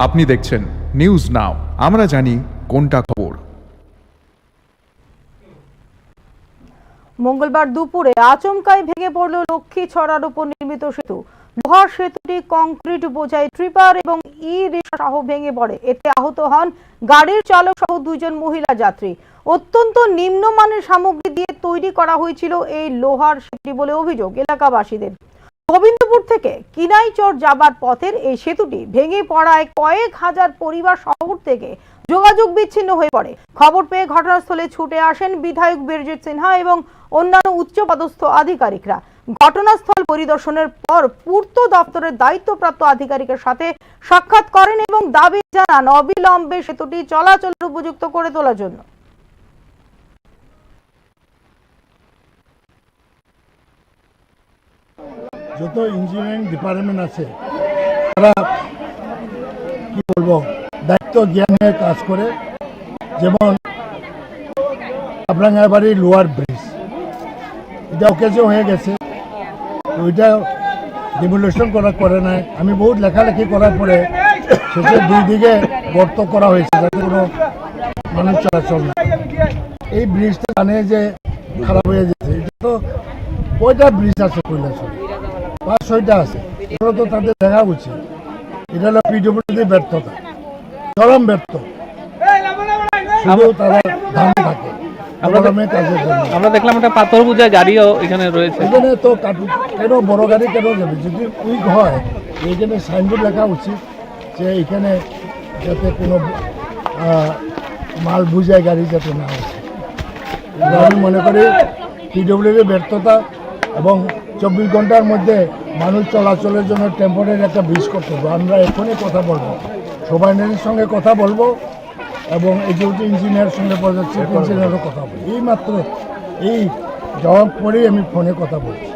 আপনি দেখছেন news now, আমরা জানি কোনটা খবর। মঙ্গলবার দুপুরে আচমকাই ভেঙে পড়ল লক্ষ্মীছড়ার উপর নির্মিত সেতু। লোহার সেতুটি কংক্রিট বোঝাই ট্রিপার এবং রিক্সা সহ ভেঙে পড়ে। এতে আহত হন গাড়ির চালক সহ 2 জন মহিলা যাত্রী। অত্যন্ত নিম্নমানের সামগ্রী দিয়ে তৈরি করা হয়েছিল এই লোহার সেতুটি বলে অভিযোগ এলাকাবাসীদের। গোবিন্দপুর থেকে কিনাইচর যাবার পথের এই সেতুটি ভেঙে পড়ায় কয়েক হাজার পরিবার শহর থেকে যোগাযোগ বিচ্ছিন্ন হয়ে পড়ে। খবর পেয়ে ঘটনাস্থলে ছুটে আসেন বিধায়ক বীরজিৎ সিনহা এবং অন্যান্য উচ্চপদস্থ আধিকারিকরা। ঘটনাস্থল পরিদর্শনের পর পূর্ত দপ্তরের দায়িত্বপ্রাপ্ত আধিকারিকের সাথে সাক্ষাৎ করেন এবং দাবি জানান অবিলম্বে সেতুটি চলাচলের উপযুক্ত করে তোলার জন্য। যত ইঞ্জিনিয়ারিং ডিপার্টমেন্ট আছে তারা কি বলবো দায়িত্ব জ্ঞান নিয়ে কাজ করে। যেমন আপনাঙ্গাবাড়ি লোয়ার ব্রিজ, এটা অকেজো হয়ে গেছে, ওইটা ডিমোলিউশন করে নাই। আমি বহুত লেখালেখি করার পরে শেষে 2 দিকে গর্ত করা হয়েছে যাতে কোনো মানুষ চলাচল না। এই ব্রিজটা জানে যে খারাপ হয়ে যেতে, এটা তো কয়টা ব্রিজ আছে কৈলাসরে, 5-6টা আছে। এগুলো তো তাদের দেখা উচিত। এটা হলো পিডব্লিউডি ব্যর্থতা, চরম ব্যর্থ। শুধু তারা ধানে থাকে। আমরা দেখলাম একটা পাথর বোঝা গাড়িও এখানে রয়েছে। এখানে তো কেন বড় গাড়ি কেন যাবে? যদি উইক হয় এইখানে সাইনবোর্ড লেখা উচিত যে এখানে যাতে কোনো মাল বুঝায় গাড়ি যাতে না হয়। আমি মনে করি পিডব্লিউডি ব্যর্থতা এবং 24 ঘন্টার মধ্যে মানুষ চলাচলের জন্য টেম্পোরারি একটা ব্রিজ করতে হবে। আমরা এখনই কথা বলবো, সবাইনের সঙ্গে কথা বলবো এবং এক্সিকিউটিভ ইঞ্জিনিয়ারের সঙ্গে চিফ ইঞ্জিনিয়ারও কথা বলবো। এই মাত্র এই জবাব পরেই আমি ফোনে কথা বলছি।